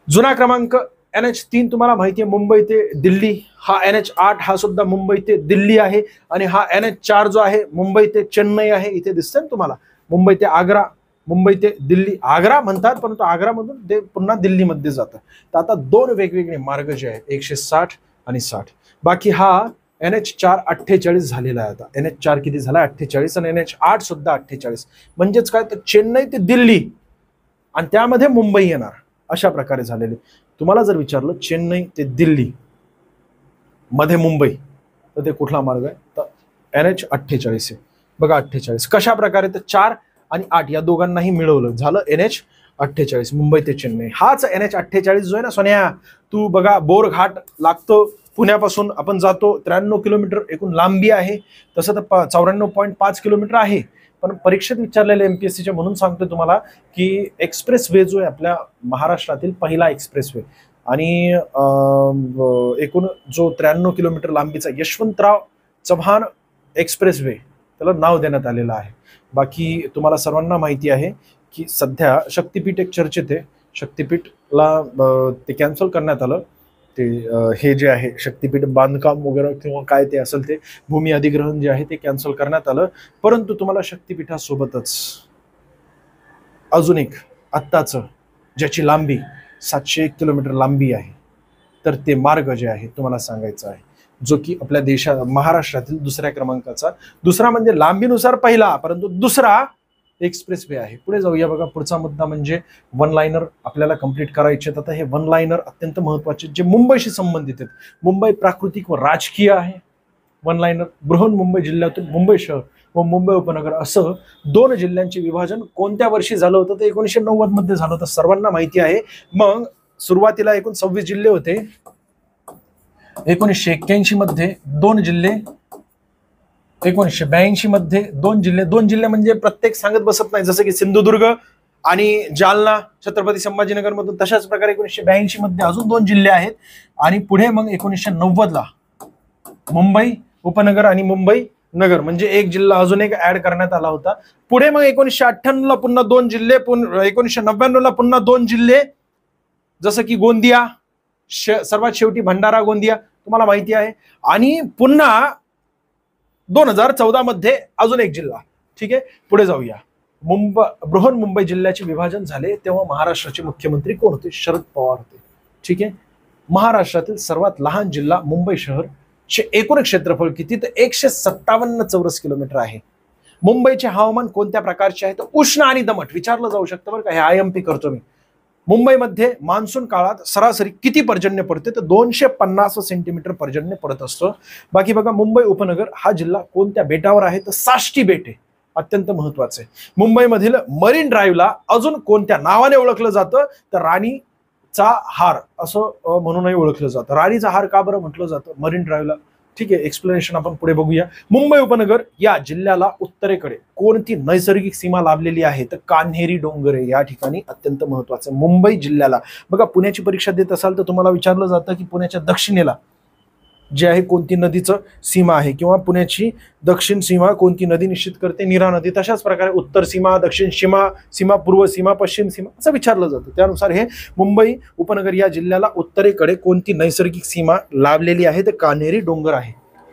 जुना क्रमांक NH3 तुम्हाला माहिती आहे मुंबई ते दिल्ली, हा NH8 हा सुद्धा मुंबई ते दिल्ली आहे, आणि हा NH4 जो आहे मुंबई ते चेन्नई आहे. इथे दिसतंय ना तुम्हाला, मुंबई ते आग्रा, मुंबई ते दिल्ली. आग्रा म्हणतात परंतु आग्रामधून ते पुन्हा दिल्लीमध्ये जातं. तर आता 2 वेगवेगळे मार्ग जे आहेत 160 आणि 60. बाकी हा NH4 48 झालेला आहे. आता NH4 किती झाला 48, आणि NH8 सुद्धा 48. म्हणजेच काय तर चेन्नई ते दिल्ली आणि त्यामध्ये मुंबई येणार, अशा प्रकारे झालेले. तुम्हाला जर विचारलं चेन्नई ते दिल्ली मध्ये मुंबई, तर ते कुठला मार्ग आहे तर NH48 आहे. बघा 48 कशा प्रकारे, तर 4 आणि 8 या दोघांनाही मिळवलं झालं NH48 मुंबई ते चेन्नई. हाच NH48 जो आहे ना सोन्या, तू बघा बोरघाट लागतो पुण्यापासून, आपण जातो 93 किलोमीटर एकूण लांबी आहे, तसं तर 94.5 किलोमीटर आहे. पण परीक्षेत विचारलेले MPSCच्या म्हणून सांगतो तुम्हाला की एक्सप्रेस वे जो आहे आपल्या महाराष्ट्रातील पहिला एक्सप्रेस वे, आणि एकूण जो 93 किलोमीटर लांबीचा यशवंतराव चव्हाण एक्सप्रेस वे त्याला नाव देण्यात आलेलं आहे. बाकी तुम्हाला सर्वांना माहिती आहे की सध्या शक्तीपीठ एक चर्चेत आहे. शक्तीपीठला ते कॅन्सल करण्यात आलं, ते हे जे आहे शक्तीपीठ बांधकाम वगैरे किंवा काय ते असेल ते भूमी अधिग्रहण जे आहे ते कॅन्सल करण्यात आलं. परंतु तुम्हाला शक्तीपीठासोबतच अजून एक आत्ताचं ज्याची लांबी 701 किलोमीटर लांबी आहे, तर ते मार्ग जे आहे तुम्हाला सांगायचं आहे, जो की आपल्या देशात महाराष्ट्रातील दुसऱ्या क्रमांकाचा, दुसरा म्हणजे लांबीनुसार पहिला परंतु दुसरा एक्सप्रेस वे आहे. पुढे जाऊया. बघा पुढचा मुद्दा म्हणजे वन लाईनर आपल्याला कंप्लीट करायचे. आता हे वन लाईनर अत्यंत महत्वाचे जे मुंबईशी संबंधित आहेत. मुंबई प्राकृतिक व राजकीय आहे. वन लाईनर बृहन्मुंबई जिल्ह्यातून मुंबई शहर व मुंबई उपनगर असं 2 जिल्ह्यांचे विभाजन कोणत्या वर्षी झालं होतं, तर 1990 मध्ये झालं होतं, सर्वांना माहिती आहे. मग सुरुवातीला एकूण 26 जिल्हे होते. 1981 मध्ये 2 जिल्हे, 1982 मध्ये 2 जिल्हे. 2 जिल्हे म्हणजे प्रत्येक सांगत बसत नाही, जसं की सिंधुदुर्ग आणि जालना छत्रपती संभाजीनगर मधून, तशाच प्रकारे 1982 मध्ये अजून 2 जिल्हे आहेत. आणि पुढे मग 1990 ला मुंबई उपनगर आणि मुंबई नगर म्हणजे एक जिल्हा अजून एक ऍड करण्यात आला होता. पुढे मग 1998 ला पुन्हा 2 जिल्हे, 1999 ला पुन्हा 2 जिल्हे, जसं की गोंदिया, सर्वात शेवटी भंडारा गोंदिया तुम्हाला माहिती आहे. आणि पुन्हा 2014 मध्ये अजून एक जिल्हा. ठीक आहे, पुढे जाऊया. बृहन्मुंबई जिल्ह्याचे विभाजन झाले तेव्हा महाराष्ट्राचे मुख्यमंत्री कोण होते? शरद पवार होते. ठीक आहे. महाराष्ट्रातील सर्वात लहान जिल्हा मुंबई शहर चे एकूण क्षेत्रफळ किती? तर 157 चौरस किलोमीटर आहे. मुंबईचे हवामान कोणत्या प्रकारचे आहे? तर उष्ण आणि दमट विचारलं जाऊ शकतं बरं का, हे IMP करतो मी. मुंबईमध्ये मान्सून काळात सरासरी किती पर्जन्य पडते? तर 250 सेंटीमीटर पर्जन्य पडत असतं. बाकी बघा मुंबई उपनगर हा जिल्हा कोणत्या बेटावर आहे? तर साष्टी बेट आहे. अत्यंत महत्वाचं आहे. मुंबईमधील मरीन ड्राईव्हला अजून कोणत्या नावाने ओळखलं जातं? तर राणीचा हार असं म्हणूनही ओळखलं जातं. राणीचा हार का बरं म्हटलं जातं मरीन ड्राईव्हला? ठीक आहे, एक्सप्लेनेशन आपण पुढे बघूया. मुंबई उपनगर या जिल्ह्याला उत्तरेकडे कोणती नैसर्गिक सीमा लाभलेली आहे? तर कान्हेरी डोंगर या ठिकाणी. अत्यंत महत्वाचं. मुंबई जिल्ह्याला बघा, पुण्याची परीक्षा देत असाल तर तुम्हाला विचारलं जातं की पुण्याच्या दक्षिणेला जे आहे कोणती नदीचं सीमा आहे, किंवा पुण्याची दक्षिण सीमा कोणती नदी निश्चित करते? नीरा नदी. तशाच प्रकारे उत्तर सीमा, दक्षिण सीमा, सीमा पूर्व सीमा, पश्चिम सीमा असं विचारलं जातं. त्यानुसार हे मुंबई उपनगर या जिल्ह्याला उत्तरेकडे कोणती नैसर्गिक सीमा लाभलेली आहे? तर कान्हेरी डोंगर आहे.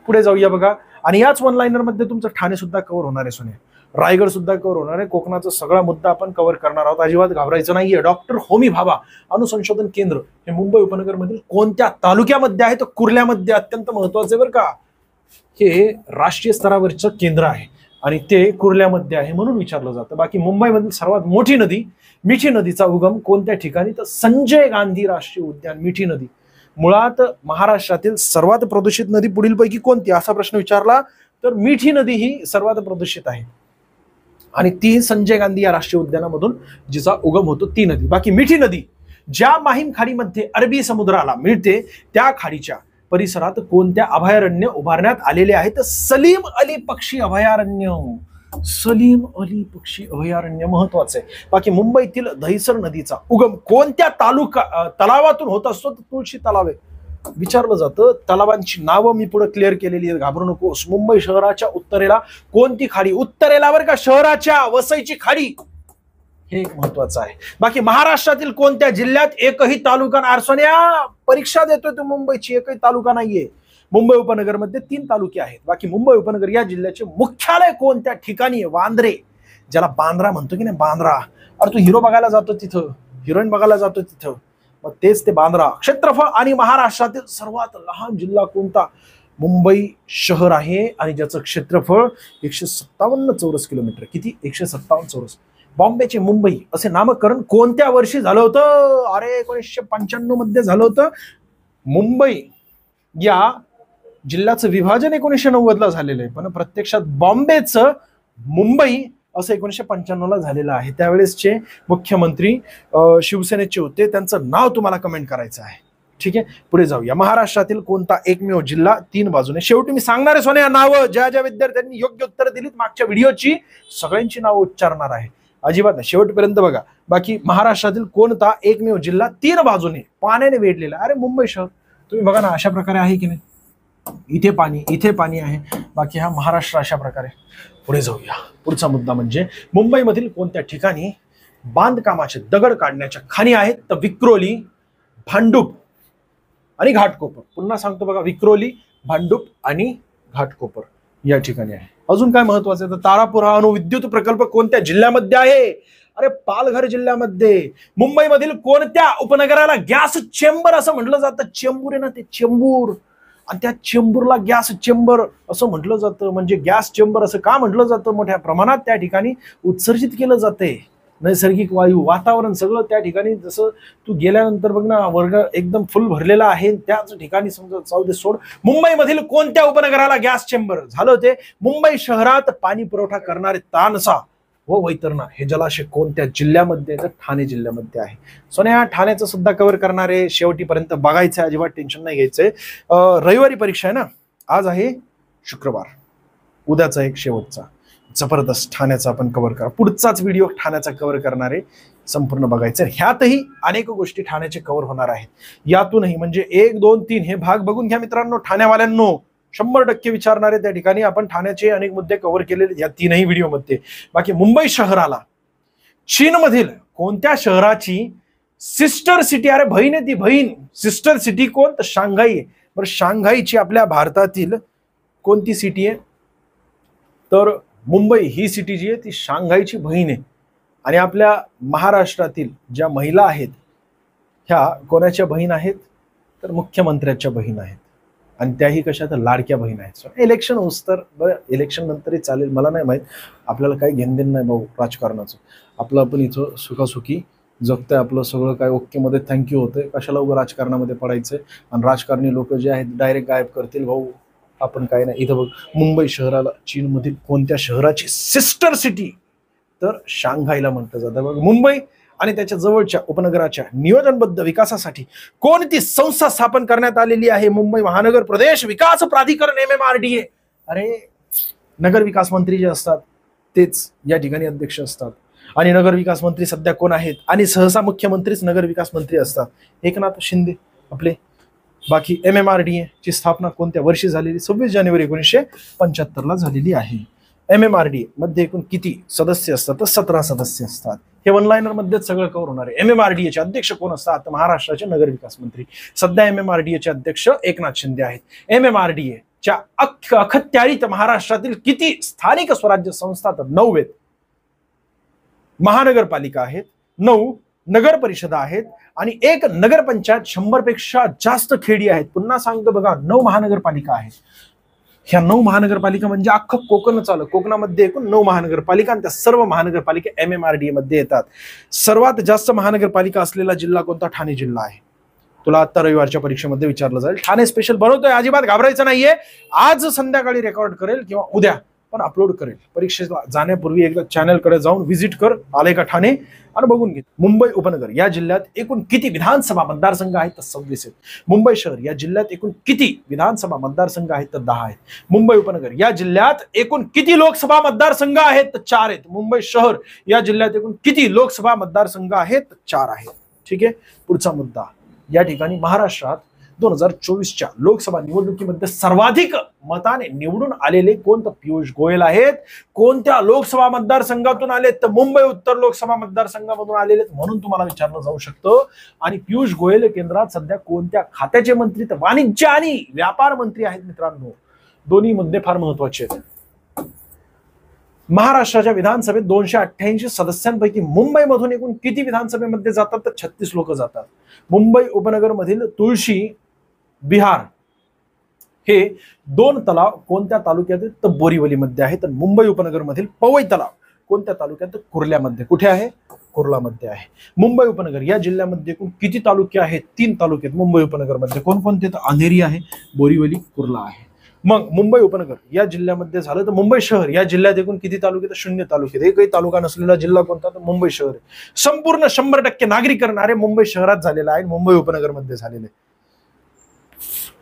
पुढे जाऊया बघा. आणि याच वन लाईनर मध्ये तुमचं ठाणे सुद्धा कव्हर होणार आहे सोने, रायगड सुद्धा कव्हर होणार आहे. कोकणाचा सगळा मुद्दा आपण कव्हर करणार आहोत. अजिबात घाबरायचं नाहीये. डॉक्टर होमी भाभा अणुसंशोधन केंद्र हे मुंबई उपनगर मधील कोणत्या तालुक्यामध्ये आहे? तर कुर्ल्यामध्ये. अत्यंत महत्वाचे बरं का, हे राष्ट्रीय स्तरावरचं केंद्र आहे. आणि ते कुर्ल्यामध्ये आहे म्हणून विचारलं जातं. बाकी मुंबईमधील सर्वात मोठी नदी मिठी नदीचा उगम कोणत्या ठिकाणी, तर संजय गांधी राष्ट्रीय उद्यान. मिठी नदी मुळात महाराष्ट्रातील सर्वात प्रदूषित नदी पुढीलपैकी कोणती असा प्रश्न विचारला तर मिठी नदी ही सर्वात प्रदूषित आहे आणि ती संजय गांधी या राष्ट्रीय उद्यानामधून जिचा उगम होतो ती नदी. बाकी मिठी नदी ज्या माहीम खाडीमध्ये अरबी समुद्राला मिळते त्या खाडीच्या परिसरात कोणत्या अभयारण्य उभारण्यात आलेले आहे तर सलीम अली पक्षी अभयारण्य. सलीम अली पक्षी अभयारण्य महत्वाचं आहे. बाकी मुंबईतील दहिसर नदीचा उगम कोणत्या तलावातून होत असतो तर तुळशी तलाव आहे. विचारलं जातं. तलावांची नावं मी पुढे क्लिअर केलेली आहेत, घाबरू नकोस. मुंबई शहराच्या उत्तरेला कोणती खाडी, उत्तरेला बरं का, शहराच्या वसईची खाडी, हे एक महत्वाचं आहे. बाकी महाराष्ट्रातील कोणत्या जिल्ह्यात एकही तालुका नाही. सोन्या परीक्षा देतोय तो मुंबईची, एकही तालुका नाहीये. मुंबई उपनगरमध्ये 3 तालुके आहेत. बाकी मुंबई उपनगर या जिल्ह्याचे मुख्यालय कोणत्या ठिकाणी आहे, वांद्रे, ज्याला बांद्रा म्हणतो की नाही, बांद्रा. अरे तू हिरो बघायला जातो तिथं, हिरोईन बघायला जातो तिथं, मग तेच ते बांद्रा. क्षेत्रफळ आणि महाराष्ट्रातील सर्वात लहान जिल्हा कोणता, मुंबई शहर आहे आणि ज्याचं क्षेत्रफळ 157 चौरस किलोमीटर. किती, 157 चौरस. बॉम्बेचे मुंबई असे नामकरण कोणत्या वर्षी झालं होतं, अरे 1995 मध्ये झालं होतं. मुंबई या जिल्ह्याचं विभाजन 1990 ला झालेलं आहे, पण प्रत्यक्षात बॉम्बेचं मुंबई असं 1995 ला झालेलं आहे. त्यावेळेसचे मुख्यमंत्री शिवसेनेचे होते, त्यांचं नाव तुम्हाला कमेंट करायचं आहे. ठीक आहे, पुढे जाऊया. महाराष्ट्रातील कोणता एकमेव जिल्हा 3 बाजूने, शेवटी मी सांगणार आहे सोन्या नावं, ज्या ज्या विद्यार्थ्यांनी योग्य उत्तर दिलीत मागच्या व्हिडिओची सगळ्यांची नावं उच्चारणार आहे, अजिबात नाही, शेवटपर्यंत बघा. बाकी महाराष्ट्रातील कोणता एकमेव जिल्हा 3 बाजूने पाण्याने वेढलेला, अरे मुंबई शहर. तुम्ही बघा ना अशा प्रकारे आहे की नाही, इथे पाणी, इथे पाणी आहे. बाकी हा महाराष्ट्र अशा प्रकारे. पुढे जाऊया. पुढचा मुद्दा म्हणजे मुंबईमधील कोणत्या ठिकाणी बांधकामाचे दगड काढण्याच्या खाणी आहेत तर विक्रोली, भांडूप आणि घाटकोपर. पुन्हा सांगतो बघा, विक्रोली, भांडूप आणि घाटकोपर या ठिकाणी आहे. अजून काय महत्वाचं आहे तर तारापूर हा अणुविद्युत प्रकल्प कोणत्या जिल्ह्यामध्ये आहे, अरे पालघर जिल्ह्यामध्ये. मुंबईमधील कोणत्या उपनगराला गॅस चेंबर असं म्हटलं जातं, चेंबूर आहे ना ते, चेंबूर. आणि त्या चेंबूरला गॅस चेंबर असं म्हटलं जातं. म्हणजे गॅस चेंबर असं का म्हटलं जातं, मोठ्या प्रमाणात त्या ठिकाणी उत्सर्जित केलं जाते नैसर्गिक वायू, वातावरण सगळं त्या ठिकाणी. जसं तू गेल्यानंतर बघ ना वर्ग एकदम फुल भरलेला आहे, त्याच ठिकाणी समजा जाऊ दे सोड. मुंबईमधील कोणत्या उपनगराला गॅस चेंबर झालं होते, मुंबई शहरात पाणी पुरवठा करणारे तानसा व वैतरणा हे जलाशय कोणत्या जिल्ह्यामध्ये, तर ठाणे जिल्ह्यामध्ये आहे. सोन्या ठाण्याचं सुद्धा कव्हर करणारे, शेवटीपर्यंत बघायचं, अजिबात टेन्शन नाही घ्यायचंय. रविवारी परीक्षा आहे ना, आज आहे शुक्रवार, उद्याचा एक शेवटचा जबरदस्त ठाण्याचा आपण कव्हर करा. पुढचाच व्हिडिओ ठाण्याचा कव्हर करणारे संपूर्ण बघायचं. ह्यातही अनेक गोष्टी ठाण्याचे कव्हर होणार आहेत. यातूनही म्हणजे 1, 2, 3 हे भाग बघून घ्या मित्रांनो. ठाण्यावाल्यांनो 100% विचारणारे त्या ठिकाणी आपण ठाण्याचे अनेक मुद्दे कव्हर केलेले या 3ही व्हिडिओमध्ये. बाकी मुंबई शहराला चीनमधील कोणत्या शहराची सिस्टर सिटी, अरे बहीण आहे ती, बहीण, सिस्टर सिटी कोण तर शांघाई आहे. बरं शांघाईची आपल्या भारतातील कोणती सिटी आहे तर मुंबई ही सिटी जी आहे ती शांघाईची बहीण आहे. आणि आपल्या महाराष्ट्रातील ज्या महिला आहेत ह्या कोणाच्या बहीण आहेत तर मुख्यमंत्र्याच्या बहीण आहेत. आणि त्याही कशा तर लाडक्या बहीण आहेत. इलेक्शन होस तर बरं, इलेक्शन नंतरही चालेल, मला नाही माहीत, आपल्याला काही घेणदेण नाही भाऊ राजकारणाचं. आपलं आपण इथं सुखासुखी जगतंय, आपलं सगळं काय ओकेमध्ये थँक्यू होतंय. कशाला उभं राजकारणामध्ये पडायचंय आणि राजकारणी लोक जे आहेत डायरेक्ट गायब करतील भाऊ, आपण काय नाही. इथं बघ, मुंबई शहराला चीनमधील कोणत्या शहराची सिस्टर सिटी तर शांघाईला म्हटलं जातं. बघ, मुंबई आणि त्याच्या जवळच्या उपनगराच्या नियोजनबद्ध विकासासाठी कोणती संस्था स्थापन करण्यात आलेली आहे, मुंबई महानगर प्रदेश विकास प्राधिकरण, MMRDA. अरे नगर विकास मंत्री जे असतात तेच या ठिकाणी अध्यक्ष असतात. आणि नगर विकास मंत्री सध्या कोण आहेत, आणि सहसा मुख्यमंत्रीच नगर विकास मंत्री असतात, एकनाथ शिंदे आपले. बाकी MMRDA ची स्थापना कोणत्या वर्षी झालेली, 26 जानेवारी 1975 ला झालेली आहे. MMRDA मध्ये एकूण किती सदस्य असतात तर 17 सदस्य असतात. हे वन लाइनर मध्येच सगळं कव्हर होणार आहे. MMRDA चे अध्यक्ष कोण असतात, महाराष्ट्राचे नगर विकास मंत्री. सध्या MMRDA चे अध्यक्ष एकनाथ शिंदे आहेत. MMRDA च्या अखत्यारीत महाराष्ट्रातील किती स्थानिक स्वराज्य संस्था तर 9 आहेत. महानगरपालिका आहेत, 9 नगर परिषदा आहेत आणि 1 नगरपंचायत, 100 पेक्षा जास्त खेडी आहेत. पुन्हा सांगतो बघा, 9 महानगरपालिका आहेत. ह्या 9 महानगरपालिका म्हणजे अख्खं कोकणच आलं. कोकणामध्ये एकूण 9 महानगरपालिका आणि त्या सर्व महानगरपालिका MMRDA मध्ये येतात. सर्वात जास्त महानगरपालिका असलेला जिल्हा कोणता? ठाणे जिल्हा आहे. तुला आता रविवारच्या परीक्षेमध्ये विचारलं जाईल. ठाणे स्पेशल बनवतोय, अजिबात घाबरायचं नाहीये. आज संध्याकाळी रेकॉर्ड करेल किंवा उद्या पण अपलोड करेल. परीक्षेला जाण्यापूर्वी एकदा चॅनलकडे जाऊन व्हिजिट कर, आले का ठाणे, आणि बघून घे. मुंबई उपनगर या जिल्ह्यात एकूण किती विधानसभा मतदारसंघ आहेत? तर 26 आहेत. मुंबई शहर या जिल्ह्यात एकूण किती विधानसभा मतदारसंघ आहेत? तर 10 आहेत. मुंबई उपनगर या जिल्ह्यात एकूण किती लोकसभा मतदारसंघ आहेत? तर 4 आहेत. मुंबई शहर या जिल्ह्यात एकूण किती लोकसभा मतदारसंघ आहेत? तर 4 आहेत. ठीक आहे. पुढचा मुद्दा, या ठिकाणी महाराष्ट्रात 2024च्या लोकसभा निवडणुकीमध्ये सर्वाधिक मताने निवडून आलेले कोण? तर पियुष गोयल आहेत. कोणत्या लोकसभा मतदारसंघातून आलेत? तर मुंबई उत्तर लोकसभा मतदारसंघामधून आलेले, म्हणून तुम्हाला विचारलं जाऊ शकतं. आणि पियुष गोयल केंद्रात सध्या कोणत्या खात्याचे मंत्री? तर वाणिज्य आणि व्यापार मंत्री आहेत. मित्रांनो, दोन्ही मुद्दे फार महत्वाचे आहेत. महाराष्ट्राच्या विधानसभेत 288 सदस्यांपैकी मुंबईमधून एकूण किती विधानसभेमध्ये जातात? तर 36 लोक जातात. मुंबई उपनगर मधील तुळशी बिहार हे 2 तलाव कोणत्या तालुक्यात आहेत? तर बोरीवलीमध्ये आहेत. तर मुंबई उपनगर मधील पवई तलाव कोणत्या तालुक्यात? तर कुर्ल्यामध्ये. कुठे आहे? कुर्लामध्ये आहे. मुंबई उपनगर या जिल्ह्यामध्ये एकूण किती तालुके आहेत? 3 तालुके आहेत मुंबई उपनगरमध्ये. कोणकोणते? तर अंधेरी आहे, बोरीवली, कुर्ला आहे. मग मुंबई उपनगर या जिल्ह्यामध्ये झालं तर मुंबई शहर या जिल्ह्यात एकूण किती तालुके? तर 0 तालुके. एकही तालुका नसलेला जिल्हा कोणता? तर मुंबई शहर आहे. संपूर्ण 100% नागरीकरण अरे मुंबई शहरात झालेलं आहे, मुंबई उपनगरमध्ये झालेलं आहे.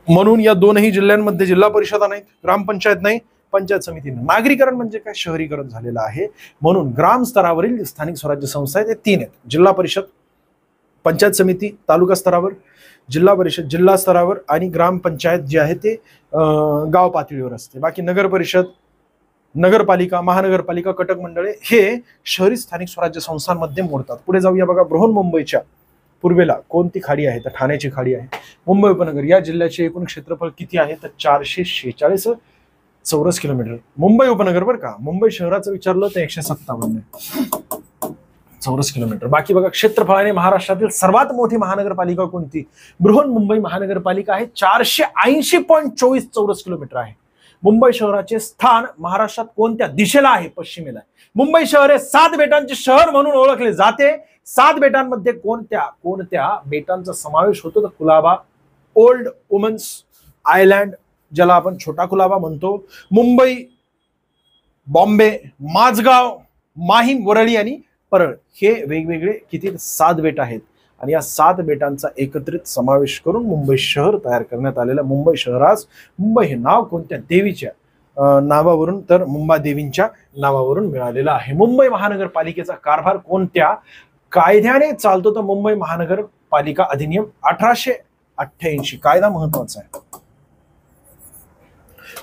म्हणून या दोनही जिल्ह्यांमध्ये जिल्हा परिषदा नाहीत, ग्रामपंचायत नाही, पंचायत समिती नाही. नागरीकरण म्हणजे काय? शहरीकरण झालेलं आहे. म्हणून ग्राम स्तरावरील स्थानिक स्वराज्य संस्था आहेत, ते 3 आहेत. जिल्हा परिषद, पंचायत समिती तालुका स्तरावर, जिल्हा परिषद जिल्हा स्तरावर, आणि ग्रामपंचायत जे आहे ते गाव पातळीवर असते. बाकी नगर परिषद, नगरपालिका, महानगरपालिका, कटक मंडळे हे शहरी स्थानिक स्वराज्य संस्थांमध्ये मोडतात. पुढे जाऊया बघा. बृहन्मुंबईच्या पूर्वेला कोणती खाडी आहे? तर ठाण्याची खाडी आहे. मुंबई उपनगर या जिल्ह्याचे एकूण क्षेत्रफळ किती आहे? तर 446 चौरस किलोमीटर. मुंबई उपनगर बरं का, मुंबई शहराचं विचारलं तर 157 चौरस किलोमीटर. बाकी बघा, क्षेत्रफळाने महाराष्ट्रातील सर्वात मोठी महानगरपालिका कोणती? बृहन्मुंबई महानगरपालिका आहे. 480.24 चौरस किलोमीटर आहे. मुंबई शहराचे स्थान महाराष्ट्रात कोणत्या दिशेला आहे? पश्चिमेला. मुंबई शहर हे 7 बेटांचे शहर म्हणून ओळखले जाते. 7 बेटांमध्ये कोणत्या बेटांचा समावेश होतो? तर कुलाबा, ओल्ड वुमन्स आयलँड ज्याला आपण छोटा कुलाबा म्हणतो, मुंबई, बॉम्बे, माझगाव, माहीम, वरळी आणि परळ हे वेगवेगळे किती? 7 बेट आहेत. आणि या 7 बेटांचा एकत्रित समावेश करून मुंबई शहर तयार करण्यात आलेलं. मुंबई शहरास मुंबई हे नाव कोणत्या देवीच्या नावावरून? तर मुंबादेवींच्या नावावरून मिळालेलं आहे. मुंबई महानगरपालिकेचा कारभार कोणत्या कायद्याने चालतो? तर मुंबई महानगरपालिका अधिनियम 1888 कायदा महत्वाचा आहे.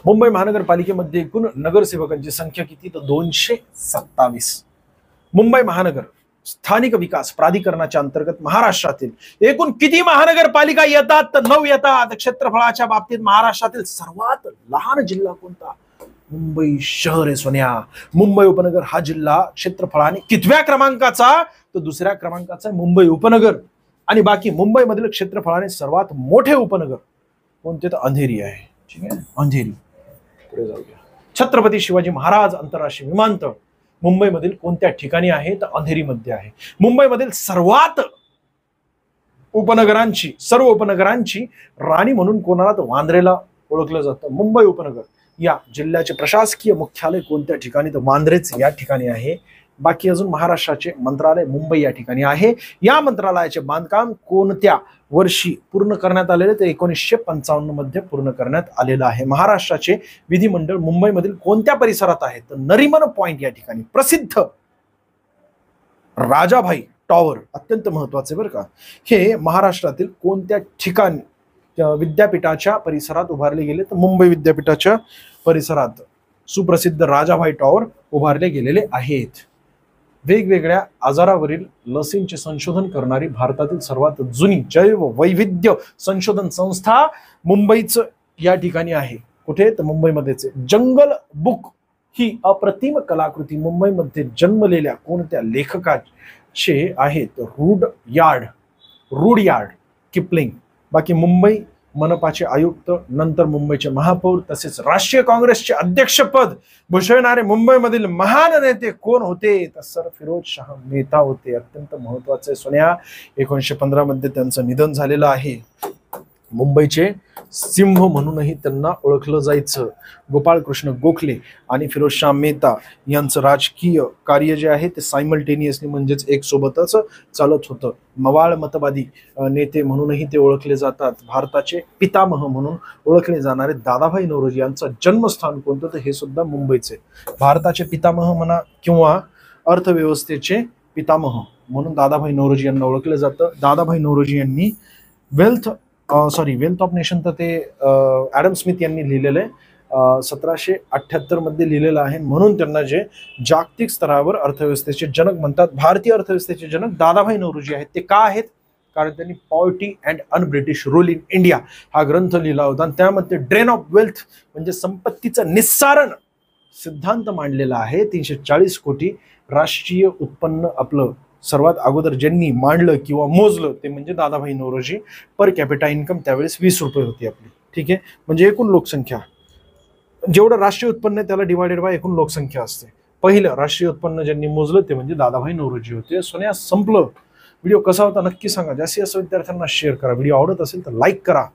मुंबई महानगरपालिकेमध्ये एकूण नगरसेवकांची संख्या किती? तर 227. मुंबई महानगर स्थानिक विकास प्राधिकरणाच्या अंतर्गत महाराष्ट्रातील एकूण किती महानगरपालिका येतात? तर 9 येतात. क्षेत्रफळाच्या बाबतीत महाराष्ट्रातील सर्वात लहान जिल्हा कोणता? मुंबई शहर आहे सोन्या. मुंबई उपनगर हा जिल्हा क्षेत्रफळाने कितव्या क्रमांकाचा? तर 2ऱ्या क्रमांकाचा आहे मुंबई उपनगर. आणि बाकी मुंबईमधील क्षेत्रफळाने सर्वात मोठे उपनगर कोणते? तर अंधेरी आहे. ठीक आहे, अंधेरी. पुढे जाऊया. छत्रपती शिवाजी महाराज आंतरराष्ट्रीय विमानतळ मुंबईमधील कोणत्या ठिकाणी आहे? तर अंधेरीमध्ये आहे. मुंबईमधील सर्व उपनगरांची राणी म्हणून कोणाला? तर वांद्रेला ओळखलं जातं. मुंबई उपनगर या जिल्ह्याचे प्रशासकीय मुख्यालय कोणत्या ठिकाणी? तर वांद्रेच या ठिकाणी आहे. बाकी अजून महाराष्ट्राचे मंत्रालय मुंबई या ठिकाणी आहे. या मंत्रालयाचे बांधकाम कोणत्या वर्षी पूर्ण करण्यात आलेले? तर 1955 मध्ये पूर्ण करण्यात आलेलं आहे. महाराष्ट्राचे विधिमंडळ मुंबईमधील कोणत्या परिसरात आहे? तर नरिमन पॉइंट या ठिकाणी. प्रसिद्ध राजाभाई टॉवर अत्यंत महत्वाचे बरं का, हे महाराष्ट्रातील कोणत्या ठिकाणी विद्यापीठाच्या परिसरात उभारले गेले? तर मुंबई विद्यापीठाच्या परिसरात सुप्रसिद्ध राजाभाई टॉवर उभारले गेलेले आहेत. वेगवेगळ्या आजारावरील लसींचे संशोधन करणारी भारतातील सर्वात जुनी जैव वैविध्य संशोधन संस्था मुंबईच या ठिकाणी आहे. कुठे? तर मुंबईमध्येच. जंगल बुक ही अप्रतिम कलाकृती मुंबईमध्ये जन्मलेल्या कोणत्या लेखकाचे आहेत? Rudyard Kipling. बाकी मुंबई मनपाचे आयुक्त, नंतर मुंबईचे महापौर तसेच राष्ट्रीय काँग्रेसचे अध्यक्षपद भूषवणारे मुंबईमधील महान नेते कोण होते? तर सर फिरोज शाह मेहता होते. अत्यंत महत्वाचे. सोन्या 1915 मध्ये त्यांचं निधन झालेलं आहे. मुंबईचे सिंह म्हणूनही त्यांना ओळखलं जायचं. गोपाळकृष्ण गोखले आणि फिरोज शाह मेहता यांचं राजकीय कार्य जे आहे ते सायमल्टेनियसली म्हणजेच एक सोबतच चालत होतं. मवाळ मतवादी नेते म्हणूनही ते ओळखले जातात. भारताचे पितामह म्हणून ओळखले जाणारे दादाभाई नौरोजी यांचं जन्मस्थान कोणतं? तर हे सुद्धा मुंबईचे. भारताचे पितामह म्हणा किंवा अर्थव्यवस्थेचे पितामह म्हणून दादाभाई नौरोजी यांना ओळखलं जातं. दादाभाई नौरोजी यांनी वेल्थ ऑफ नेशन तर ते ॲडम स्मिथ यांनी लिहिलेलं आहे. 1778 मध्ये लिहिलेलं आहे. म्हणून त्यांना जे जागतिक स्तरावर अर्थव्यवस्थेचे जनक म्हणतात. भारतीय अर्थव्यवस्थेचे जनक दादाभाई नौरोजी आहेत. ते का आहेत? कारण त्यांनी poverty and un British rule in India हा ग्रंथ लिहिला होता आणि त्यामध्ये ड्रेन ऑफ वेल्थ म्हणजे संपत्तीचं निस्सारण सिद्धांत मांडलेला आहे. 340 कोटी राष्ट्रीय उत्पन्न आपलं सर्वात अगोदर ज्यांनी मांडलं किंवा मोजलं ते म्हणजे Dadabhai Naoroji. Per capita income त्यावेळेस 20 रुपये होती आपली. ठीक आहे, म्हणजे एकूण लोकसंख्या जेवढं राष्ट्रीय उत्पन्न आहे त्याला डिवायडेड बाय एकूण लोकसंख्या असते. पहिलं राष्ट्रीय उत्पन्न ज्यांनी मोजलं ते म्हणजे दादाभाई नौरोजी होते. सोन्या संपलं. व्हिडिओ कसा होता नक्की सांगा. जास्तीत जास्त विद्यार्थ्यांना शेअर करा. व्हिडिओ आवडत असेल तर लाईक करा.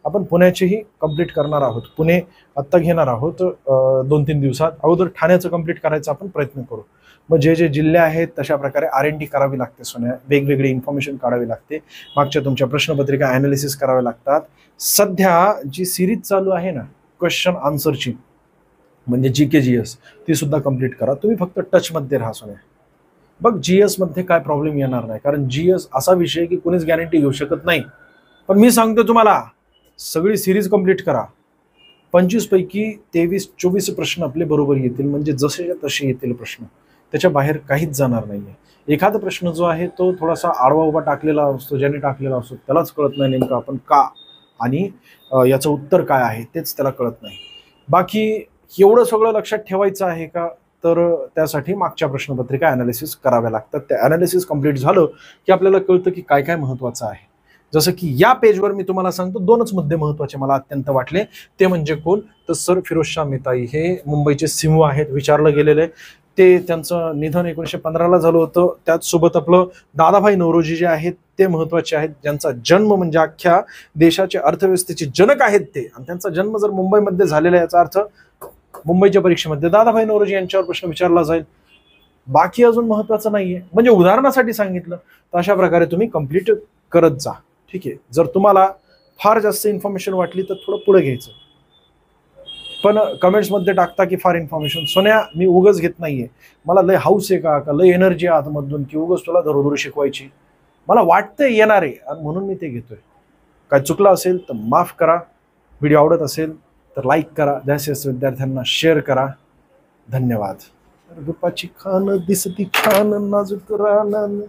आपण पुण्याचेही कंप्लीट करणार आहोत. पुणे आत्ता घेणार आहोत 2-3 दिवसात. अगोदर ठाण्याचं कंप्लीट करायचा आपण प्रयत्न करू. मग जे जे जिल्हे आहेत तशा प्रकारे R&D करावी लागते. सोन्या वेगवेगळी इन्फॉर्मेशन काढावी लागते. मागच्या तुमच्या प्रश्नपत्रिका ॲनालिसिस करावे लागतात. सध्या जी सिरीज चालू आहे ना क्वेश्चन आन्सरची म्हणजे GK-GS ती सुद्धा कंप्लीट करा. तुम्ही फक्त टचमध्ये राहा सोन्या. बघ GS मध्ये काय प्रॉब्लेम येणार नाही. कारण GS असा विषय की कोणीच गॅरंटी घेऊ शकत नाही. पण मी सांगतो तुम्हाला सगळी सिरीज कंप्लीट करा. 25 पैकी 23-24 प्रश्न आपले बरोबर येतील. म्हणजे जसे तसे येतील प्रश्न. त्याच्या बाहेर काहीच जाणार नाहीये. एखादा प्रश्न जो आहे तो थोडासा आडवा उभा टाकलेला असतो. ज्याने टाकलेला असतो त्यालाच कळत नाही नेमकं आपण का आणि याचं उत्तर काय आहे तेच त्याला कळत नाही. बाकी एवढं सगळं लक्षात ठेवायचं आहे का? तर त्यासाठी मागच्या प्रश्नपत्रिका ॲनालिसिस कराव्या लागतात. त्या ॲनालिसिस कंप्लीट झालं की आपल्याला कळतं की काय काय महत्त्वाचं आहे. जसं की या पेजवर मी तुम्हाला सांगतो 2च मुद्दे महत्त्वाचे मला अत्यंत वाटले. ते म्हणजे कोण? तर सर फिरोज शाह मेहता हे मुंबईचे सिंह आहेत. विचारलं गेलेलं आहे. ते त्यांचं निधन 1915ला झालं होतं. त्याचसोबत आपलं दादाभाई नौरोजी जे आहेत ते महत्त्वाचे आहेत. ज्यांचा जन्म म्हणजे अख्ख्या देशाच्या अर्थव्यवस्थेचे जनक आहेत ते. आणि त्यांचा जन्म जर मुंबईमध्ये झालेला आहे याचा अर्थ मुंबईच्या परीक्षेमध्ये दादाभाई नौरोजी यांच्यावर प्रश्न विचारला जाईल. बाकी अजून महत्त्वाचं नाहीये. म्हणजे उदाहरणासाठी सांगितलं. तर अशा प्रकारे तुम्ही कंप्लीट करत जा. ठीक आहे. जर तुम्हाला फार जास्त इन्फॉर्मेशन वाटली तर थोडं पुढे घ्यायचं. पण कमेंट्समध्ये टाकता की फार इन्फॉर्मेशन. सोन्या मी उगच घेत नाहीये. मला लय हाऊस आहे का लय एनर्जी आहे आतमधून की उगच तुला धरोधरो शिकवायची. मला वाटतंय येणार आहे आणि म्हणून मी ते घेतोय. काय चुकलं असेल तर माफ करा. व्हिडिओ आवडत असेल तर लाईक करा. जास्तीत जास्त विद्यार्थ्यांना शेअर करा. धन्यवाद. रूपाची खान दिसती छान नाजूक रान